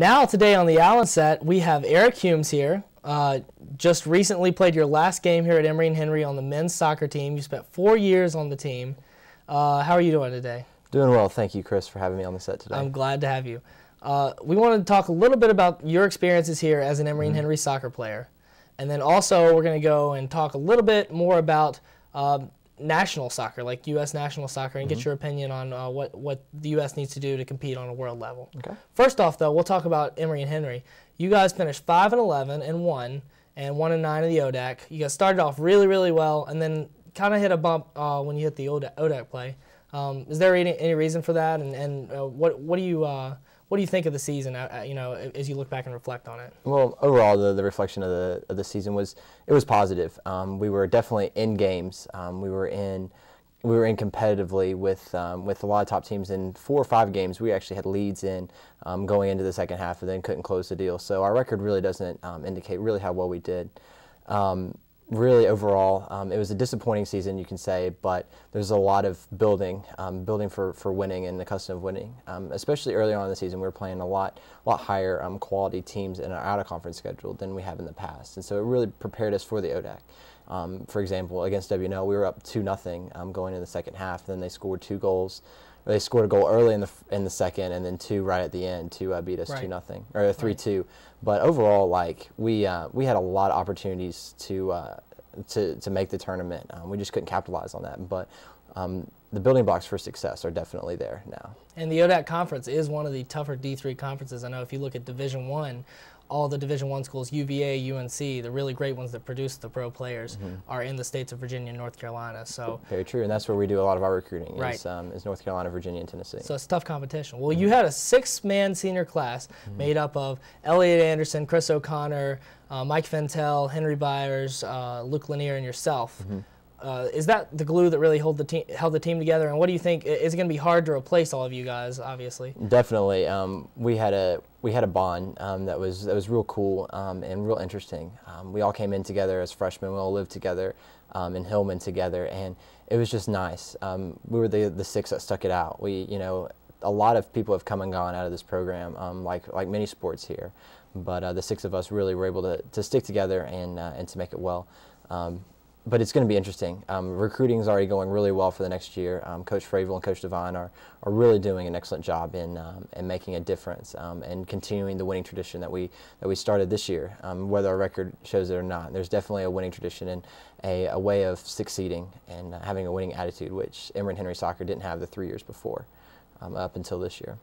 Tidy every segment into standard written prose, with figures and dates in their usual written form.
Now today on the Allen set, we have Eric Humes here. Just recently played your last game here at Emory Henry on the men's soccer team. You spent 4 years on the team. How are you doing today? Doing well. Thank you, Chris, for having me on the set today. I'm glad to have you. We wanted to talk a little bit about your experiences here as an Emory Henry soccer player. And then also we're going to go and talk a little bit more about national soccer, like U.S. national soccer, and get your opinion on what the U.S. needs to do to compete on a world level. Okay. First off, though, we'll talk about Emory Henry. You guys finished 5-11 and 1, and 1-9 in the ODAC. You guys started off really, really well, and then kind of hit a bump when you hit the ODAC play. Is there any reason for that? And what do you think of the season? As you look back and reflect on it. Well, overall, the reflection of the season was positive. We were definitely in games. We were in competitively with a lot of top teams. In 4 or 5 games, we actually had leads in going into the second half, and then couldn't close the deal. So our record really doesn't indicate really how well we did. Really, overall, it was a disappointing season, you can say, but there's a lot of building for winning and the custom of winning. Especially early on in the season, we were playing a lot higher quality teams in our out-of-conference schedule than we have in the past, and so it really prepared us for the ODAC. For example, against WNL, we were up 2-0 going into the second half. Then they scored 2 goals. They scored a goal early in the second, and then 2 right at the end to beat us 2-0 or 3-2. Right. But overall, like we had a lot of opportunities to make the tournament. We just couldn't capitalize on that. But the building blocks for success are definitely there now. And the ODAC conference is one of the tougher D3 conferences. I know if you look at Division I, all the Division I schools, UVA, UNC, the really great ones that produce the pro players, are in the states of Virginia and North Carolina. So very true, and that's where we do a lot of our recruiting. Right. Is North Carolina, Virginia, and Tennessee. So it's tough competition. Well, you had a 6-man senior class made up of Elliot Anderson, Chris O'Connor, Mike Fentel, Henry Byers, Luke Lanier, and yourself. Is that the glue that really held the team together? And what do you think? Is it going to be hard to replace all of you guys? Obviously. Definitely. We had a bond that was real cool and real interesting. We all came in together as freshmen. We all lived together in Hillman together, and it was just nice. We were the 6 that stuck it out. A lot of people have come and gone out of this program, like many sports here, but the 6 of us really were able to stick together and to make it well. But it's going to be interesting. Recruiting is already going really well for the next year. Coach Fravel and Coach Devine are really doing an excellent job in making a difference and continuing the winning tradition that we started this year. Whether our record shows it or not, there's definitely a winning tradition and a way of succeeding and having a winning attitude, which Emory Henry Soccer didn't have the 3 years before, up until this year.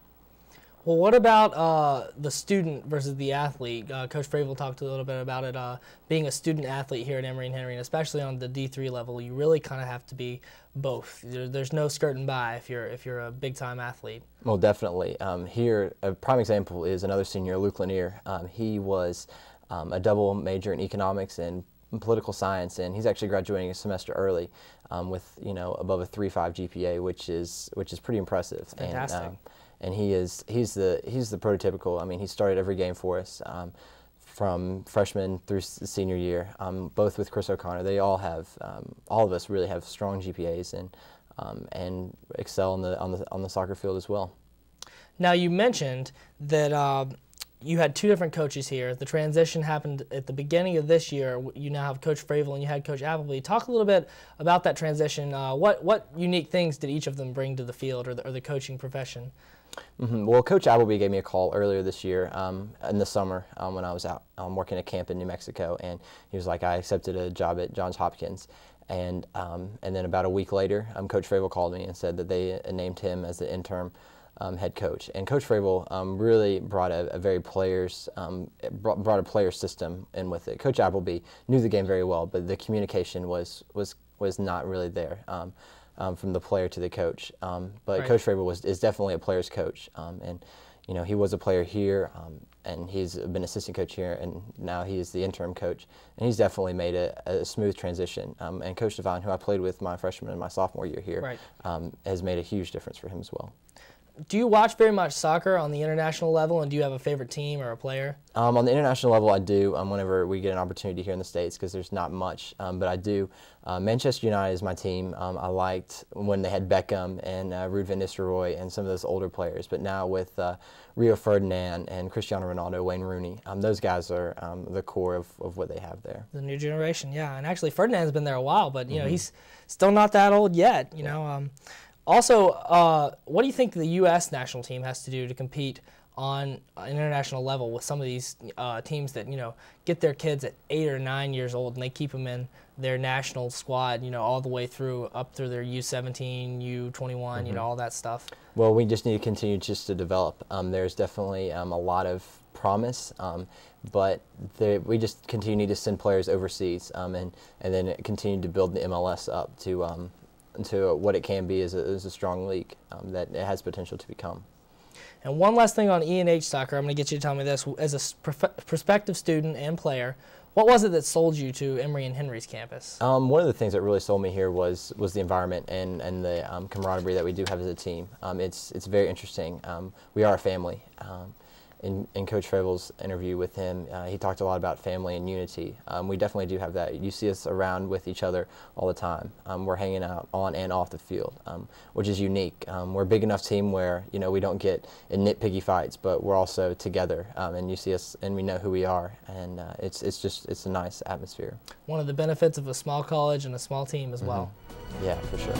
Well, what about the student versus the athlete? Coach Fravel talked a little bit about it. Being a student athlete here at Emory Henry, and especially on the D3 level, you really kind of have to be both. There's no skirting by if you're a big-time athlete. Well, definitely. Here, a prime example is another senior, Luke Lanier. He was a double major in economics and political science, and he's actually graduating a semester early with above a 3.5 GPA, which is pretty impressive. It's fantastic. And he's the prototypical. I mean, he started every game for us from freshman through senior year. Both with Chris O'Connor, they all of us really have strong GPAs and excel on the soccer field as well. Now, you mentioned that you had 2 different coaches here. The transition happened at the beginning of this year. You now have Coach Fravel and you had Coach Appleby. Talk a little bit about that transition. What unique things did each of them bring to the field or the coaching profession? Well, Coach Appleby gave me a call earlier this year in the summer when I was out working at camp in New Mexico, and he was like, I accepted a job at Johns Hopkins. And then about a week later, Coach Fravel called me and said that they named him as the interim head coach. And Coach Fravel really brought a player system in with it. Coach Appleby knew the game very well, but the communication was not really there. From the player to the coach, but right. Coach Fravel is definitely a player's coach, and he was a player here, and he's been assistant coach here, and now he is the interim coach, and he's definitely made a smooth transition. And Coach Devine, who I played with my freshman and my sophomore year here, right. Has made a huge difference for him as well. do you watch very much soccer on the international level, and do you have a favorite team or a player? On the international level, I do. Whenever we get an opportunity here in the States, because there's not much, but I do. Manchester United is my team. I liked when they had Beckham and Ruud van Nistelrooy and some of those older players. But now with Rio Ferdinand and Cristiano Ronaldo, Wayne Rooney, those guys are the core of what they have there. The new generation, yeah. And actually, Ferdinand's been there a while, but you know he's still not that old yet. You know. Also, what do you think the U.S. national team has to do to compete on an international level with some of these teams that, you know, get their kids at 8 or 9 years old and they keep them in their national squad, you know, all the way through up through their U17, U21, you know, all that stuff? Well, we just need to continue just to develop. There's definitely a lot of promise, but we just continue to send players overseas and then continue to build the MLS up to what it can be as a strong league that it has potential to become. And one last thing on E&H soccer, I'm going to get you to tell me this. As a prospective student and player, what was it that sold you to Emory and Henry's campus? One of the things that really sold me here was the environment and the camaraderie that we do have as a team. It's very interesting. We are a family. In Coach Fable's interview with him, he talked a lot about family and unity. We definitely do have that. You see us around with each other all the time. We're hanging out on and off the field, which is unique. We're a big enough team where, you know, we don't get in nitpicky fights, but we're also together. And you see us, and we know who we are, and it's a nice atmosphere. One of the benefits of a small college and a small team as well. Yeah, for sure.